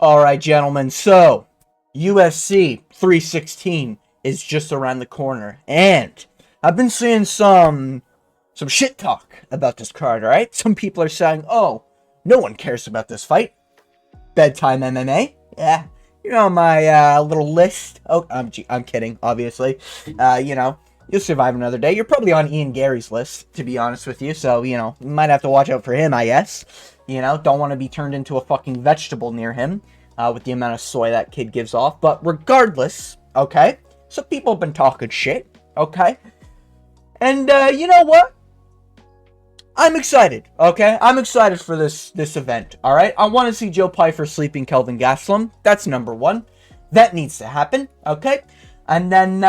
Alright, gentlemen, so UFC 316 is just around the corner, and I've been seeing some shit talk about this card, alright? Some people are saying, oh, no one cares about this fight. Bedtime MMA, yeah, you're on my little list. Oh, I'm kidding, obviously. You'll survive another day. You're probably on Ian Gary's list, to be honest with you, so, you might have to watch out for him, I guess. Don't want to be turned into a fucking vegetable near him, with the amount of soy that kid gives off. But regardless, okay, so people have been talking shit, okay? And, you know what? I'm excited, okay? I'm excited for this event, alright? I want to see Joe Pyfer sleeping Kelvin Gastelum. That's number one. That needs to happen, okay? And then,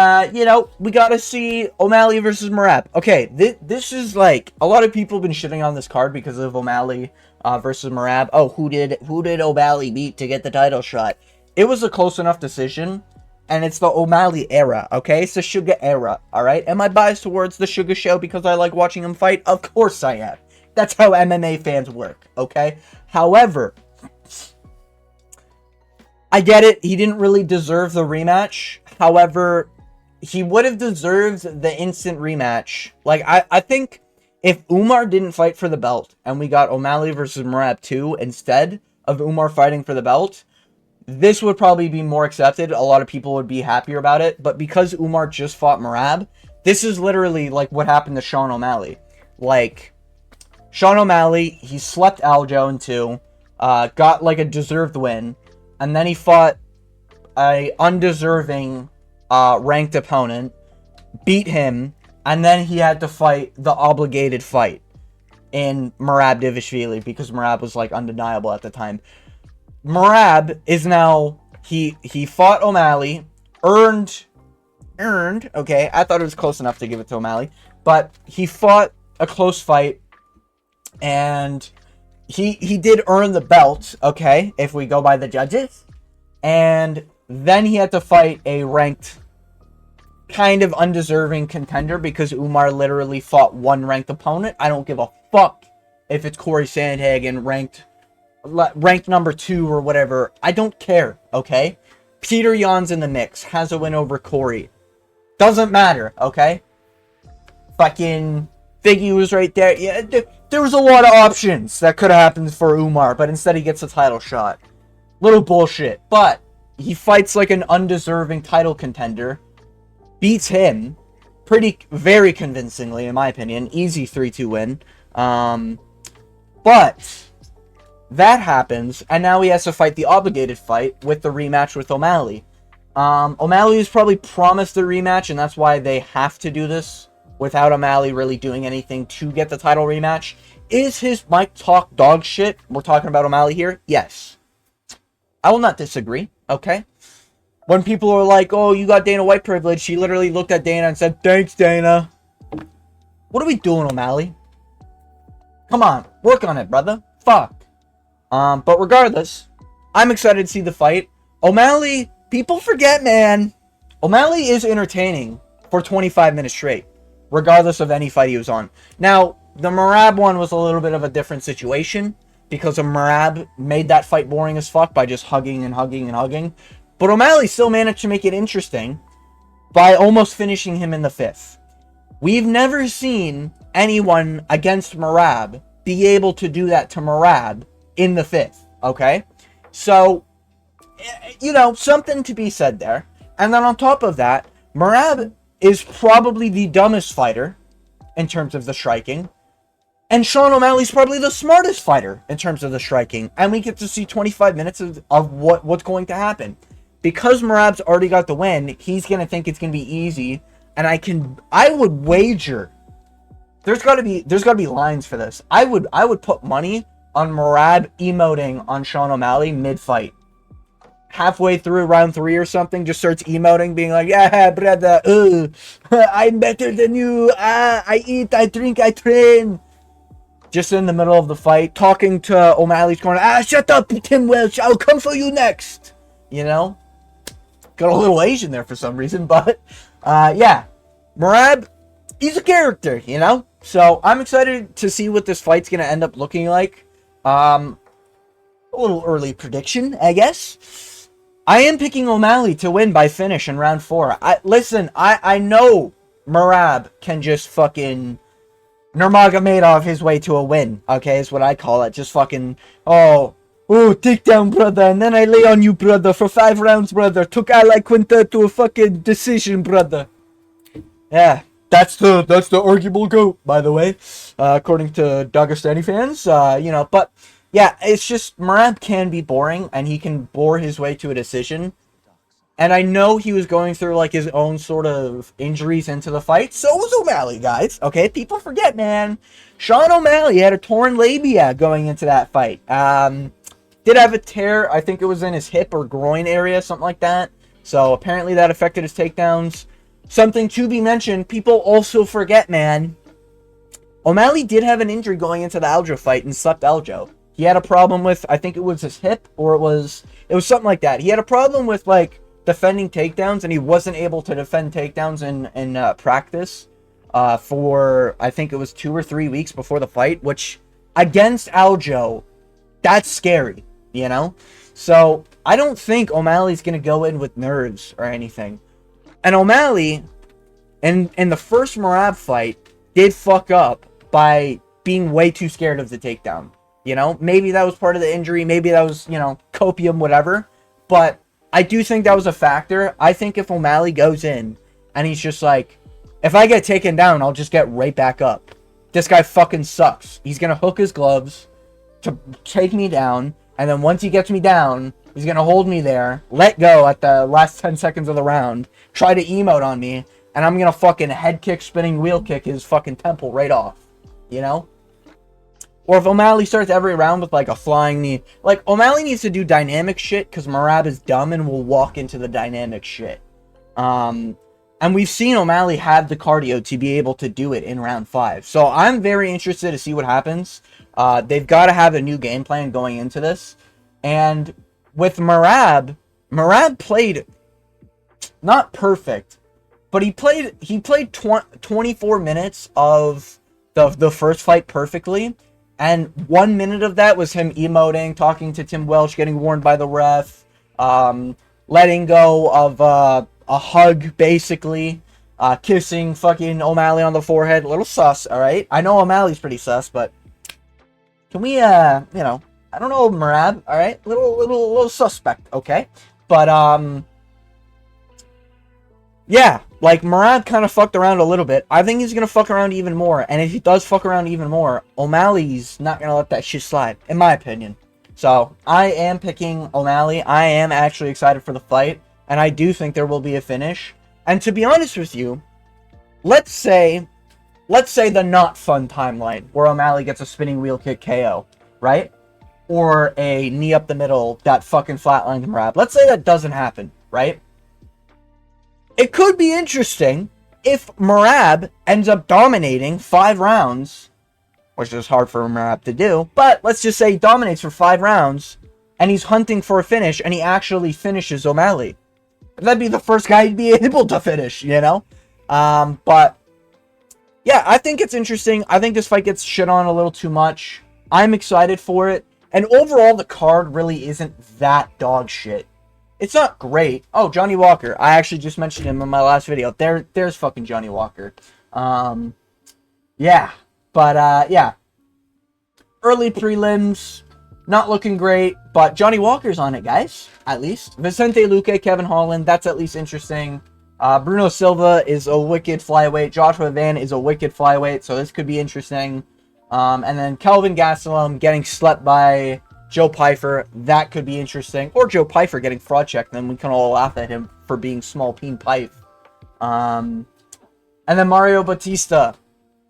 we gotta see O'Malley versus Merab. Okay, this is like, a lot of people have been shitting on this card because of O'Malley versus Merab. Oh, who did O'Malley beat to get the title shot? It was a close enough decision, and it's the O'Malley era, okay? It's the Sugar era, alright? Am I biased towards the Sugar show because I like watching him fight? Of course I am. That's how MMA fans work, okay? However, I get it. He didn't really deserve the rematch. However, he would have deserved the instant rematch. Like, I think if Umar didn't fight for the belt and we got O'Malley versus Merab 2 instead of Umar fighting for the belt, this would probably be more accepted. A lot of people would be happier about it. But because Umar just fought Merab, this is literally like what happened to Sean O'Malley. Like, Sean O'Malley, he slept Aljo in 2, got like a deserved win, and then he fought a undeserving ranked opponent, beat him, and then he had to fight the obligated fight in Merab Dvalishvili because Merab was like undeniable at the time. Merab is now, he fought O'Malley, earned, okay, I thought it was close enough to give it to O'Malley, but he fought a close fight, and he did earn the belt, okay, if we go by the judges, and then he had to fight a ranked, kind of undeserving contender because Umar literally fought one ranked opponent. I don't give a fuck if it's Corey Sandhagen ranked number 2 or whatever. I don't care, okay? Peter Yan's in the mix, has a win over Corey. Doesn't matter, okay? Fucking Figgy was right there. Yeah, there was a lot of options that could have happened for Umar, but instead he gets a title shot. Little bullshit, but he fights like an undeserving title contender, beats him very convincingly, in my opinion. Easy 3-2 win. But that happens, and now he has to fight the obligated fight with the rematch with O'Malley. O'Malley was probably promised the rematch, and that's why they have to do this without O'Malley really doing anything to get the title rematch. Is his mic talk dog shit? We're talking about O'Malley here? Yes. I will not disagree, okay? When people are like, oh, you got Dana White privilege, she literally looked at Dana and said, thanks, Dana. What are we doing, O'Malley? Come on, work on it, brother. Fuck. But regardless, I'm excited to see the fight. O'Malley, people forget, man. O'Malley is entertaining for 25 minutes straight, regardless of any fight he was on. Now, the Merab one was a little bit of a different situation, because Merab made that fight boring as fuck by just hugging and hugging and hugging. But O'Malley still managed to make it interesting by almost finishing him in the 5th. We've never seen anyone against Merab be able to do that to Merab in the 5th, okay? So, something to be said there. And then on top of that, Merab is probably the dumbest fighter in terms of the striking. And Sean O'Malley's probably the smartest fighter in terms of the striking. And we get to see 25 minutes of what's going to happen. Because Merab's already got the win, he's going to think it's going to be easy. And I would wager, there's got to be lines for this. I would put money on Merab emoting on Sean O'Malley mid-fight. Halfway through round 3 or something, just starts emoting, being like, yeah, brother, I'm better than you. I eat, I drink, I train. Just in the middle of the fight, talking to O'Malley's corner. Shut up, Tim Welch. I'll come for you next. Got a little Asian there for some reason, but yeah. Merab, he's a character, So I'm excited to see what this fight's going to end up looking like. a little early prediction, I guess. I am picking O'Malley to win by finish in round 4. I know Merab can just fucking Nurmagomedov his way to a win, okay, is what I call it. Just fucking, takedown, brother, and then I lay on you, brother, for 5 rounds, brother. Took Ally Quinta to a fucking decision, brother. Yeah, that's the arguable GOAT, by the way, according to Dagestani fans, but, yeah, it's just, Merab can be boring, and he can bore his way to a decision. And I know he was going through, like, his own sort of injuries into the fight. So was O'Malley, guys. Okay, people forget, man. Sean O'Malley had a torn labia going into that fight. Did have a tear. I think it was in his hip or groin area, something like that. So apparently that affected his takedowns. Something to be mentioned, people also forget, man. O'Malley did have an injury going into the Aljo fight and slept Aljo. He had a problem with, I think it was his hip, or it was something like that. He had a problem with, like, defending takedowns, and he wasn't able to defend takedowns in practice for, I think it was 2 or 3 weeks before the fight, which, against Aljo, that's scary, you know? So, I don't think O'Malley's going to go in with nerves or anything. And O'Malley, in the first Merab fight, did fuck up by being way too scared of the takedown. You know? Maybe that was part of the injury, maybe that was, copium, whatever, but I do think that was a factor. I think if O'Malley goes in and he's just like, if I get taken down, I'll just get right back up. This guy fucking sucks. He's going to hook his gloves to take me down. And then once he gets me down, he's going to hold me there, let go at the last 10 seconds of the round, try to emote on me, and I'm going to fucking head kick, spinning wheel kick his fucking temple right off. You know? Or if O'Malley starts every round with, like, a flying knee. Like, O'Malley needs to do dynamic shit, because Merab is dumb and will walk into the dynamic shit. And we've seen O'Malley have the cardio to be able to do it in round 5. So I'm very interested to see what happens. They've got to have a new game plan going into this. And with Merab played, not perfect, but he played 24 minutes of the first fight perfectly. And 1 minute of that was him emoting, talking to Tim Welch, getting warned by the ref, letting go of a hug, basically, kissing fucking O'Malley on the forehead. A little sus, alright? I know O'Malley's pretty sus, but can we, I don't know, Merab, alright? Little suspect, okay? But, yeah, like, Merab kind of fucked around a little bit. I think he's going to fuck around even more. And if he does fuck around even more, O'Malley's not going to let that shit slide, in my opinion. So, I am picking O'Malley. I am actually excited for the fight. And I do think there will be a finish. And to be honest with you, let's say the not fun timeline, where O'Malley gets a spinning wheel kick KO, right? Or a knee up the middle that fucking flatlines Merab. Let's say that doesn't happen, right? It could be interesting if Merab ends up dominating 5 rounds, which is hard for Merab to do, but let's just say he dominates for 5 rounds, and he's hunting for a finish, and he actually finishes O'Malley. That'd be the first guy he'd be able to finish, you know? But, yeah, I think it's interesting. I think this fight gets shit on a little too much. I'm excited for it. And overall, the card really isn't that dog shit. It's not great. Oh, Johnny Walker. I actually just mentioned him in my last video. There's fucking Johnny Walker. Yeah. But, yeah. Early prelims. Not looking great. But Johnny Walker's on it, guys. At least. Vicente Luque, Kevin Holland. That's at least interesting. Bruno Silva is a wicked flyweight. Joshua Van is a wicked flyweight. So this could be interesting. And then Kelvin Gastelum getting slept by Joe Pyfer, that could be interesting. Or Joe Pyfer getting fraud checked, then we can all laugh at him for being small peen pipe. And then Mario Batista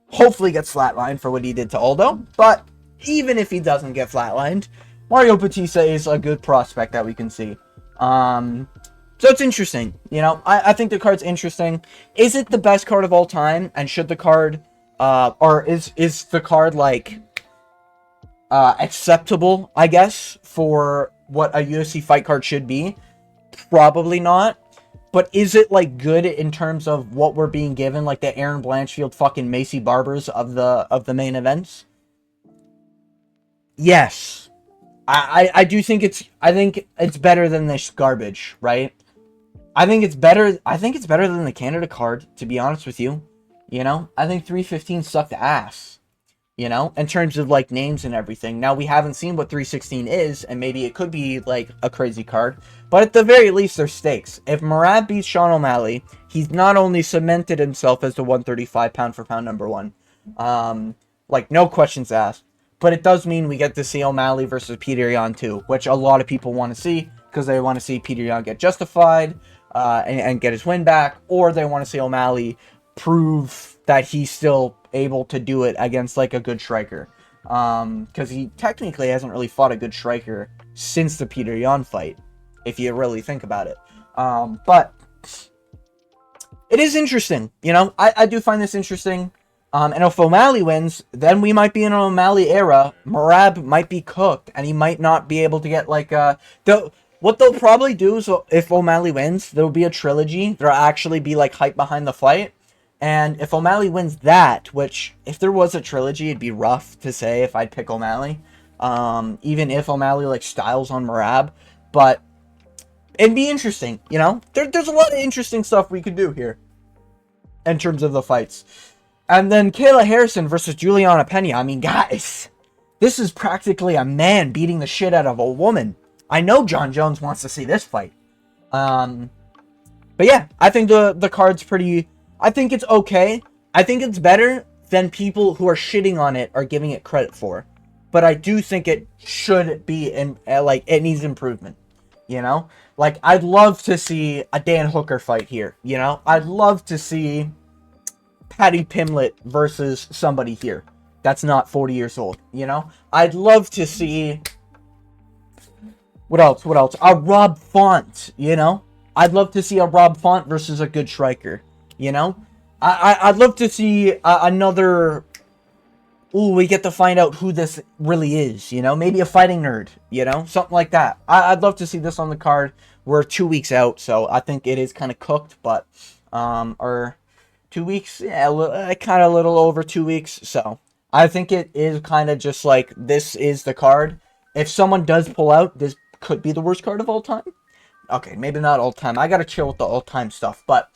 hopefully gets flatlined for what he did to Aldo. But even if he doesn't get flatlined, Mario Batista is a good prospect that we can see. So it's interesting. You know, I think the card's interesting. Is it the best card of all time? And should the card, or is the card like acceptable, I guess, for what a UFC fight card should be? Probably not. But is it, like, good in terms of what we're being given, like the Aaron Blanchfield fucking Macy Barbers of the main events? Yes. I do think I think it's better than this garbage, right? I think it's better. I think it's better than the Canada card, to be honest with you. You know, I think 315 sucked ass. You know, in terms of like names and everything. Now we haven't seen what 316 is, and maybe it could be like a crazy card. But at the very least, there's stakes. If Merab beats Sean O'Malley, he's not only cemented himself as the 135 pound for pound number one, like no questions asked. But it does mean we get to see O'Malley versus Peter Yan too, which a lot of people want to see because they want to see Peter Yan get justified and get his win back, or they want to see O'Malley prove that he's still able to do it against like a good striker, because he technically hasn't really fought a good striker since the Peter Yan fight, if you really think about it. But it is interesting, you know. I do find this interesting. And if O'Malley wins, then we might be in an O'Malley era. Merab might be cooked, and he might not be able to get like what they'll probably do is, if O'Malley wins, there'll be a trilogy. There'll actually be like hype behind the fight. And if O'Malley wins that, which if there was a trilogy, it'd be rough to say if I'd pick O'Malley. Even if O'Malley like styles on Merab, but it'd be interesting, you know? There's a lot of interesting stuff we could do here in terms of the fights. And then Kayla Harrison versus Juliana Pena. I mean, guys, this is practically a man beating the shit out of a woman. I know John Jones wants to see this fight. But yeah, I think the card's pretty... I think it's okay. I think it's better than people who are shitting on it are giving it credit for. But I do think it should be, like, it needs improvement. You know? Like, I'd love to see a Dan Hooker fight here. You know? I'd love to see Paddy Pimblett versus somebody here that's not 40 years old, you know? I'd love to see... What else? A Rob Font, you know? I'd love to see a Rob Font versus a good striker, you know? I'd love to see another... Ooh, we get to find out who this really is, you know? Maybe a fighting nerd, you know? Something like that. I'd love to see this on the card. We're 2 weeks out, so I think it is kind of cooked, but... or 2 weeks? Yeah, kind of a little over 2 weeks, so... I think it is kind of just like, this is the card. If someone does pull out, this could be the worst card of all time. Okay, maybe not all time. I gotta chill with the all-time stuff, but...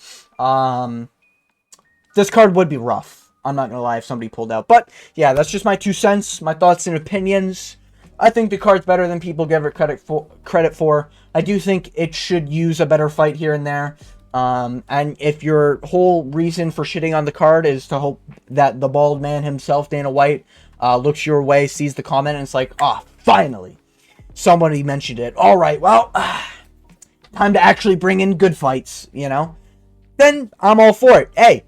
this card would be rough. I'm not gonna lie if somebody pulled out. But, yeah, that's just my 2 cents, my thoughts and opinions. I think the card's better than people give it credit for. I do think it should use a better fight here and there. And if your whole reason for shitting on the card is to hope that the bald man himself, Dana White, looks your way, sees the comment, and it's like, ah, finally, somebody mentioned it. All right, well, time to actually bring in good fights, you know? Then I'm all for it. Hey,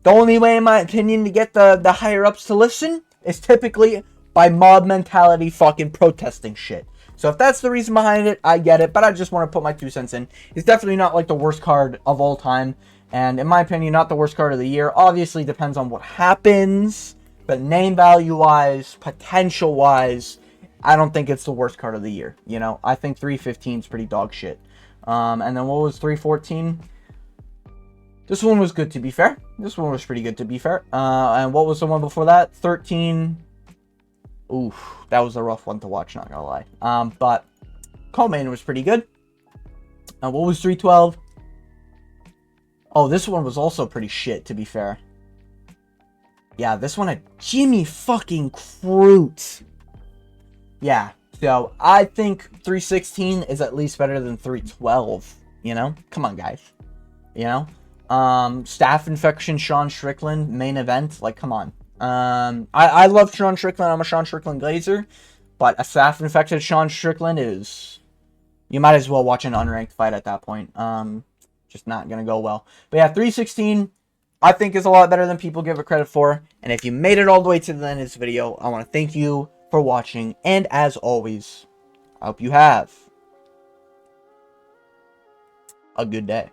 the only way, in my opinion, to get the higher-ups to listen is typically by mob mentality fucking protesting shit. So if that's the reason behind it, I get it, but I just want to put my 2 cents in. It's definitely not like the worst card of all time, and in my opinion, not the worst card of the year. Obviously, depends on what happens, but name value-wise, potential-wise, I don't think it's the worst card of the year, you know? I think 315 is pretty dog shit. And then what was 314? This one was good, to be fair. This one was pretty good, to be fair. And what was the one before that? 13... Oof, that was a rough one to watch, not gonna lie. But Co-Main was pretty good. What was 312? Oh, this one was also pretty shit, to be fair. Yeah, this one had Jimmy fucking Crute. Yeah, so I think 316 is at least better than 312, you know? Come on, guys. You know? Staph infection, Sean Strickland, main event, like, come on. I love Sean Strickland. I'm a Sean Strickland glazer, but a staph infected Sean Strickland is, you might as well watch an unranked fight at that point. Just not gonna go well. But yeah, 316 I think is a lot better than people give it credit for. And if you made it all the way to the end of this video, I want to thank you for watching. And as always, I hope you have a good day.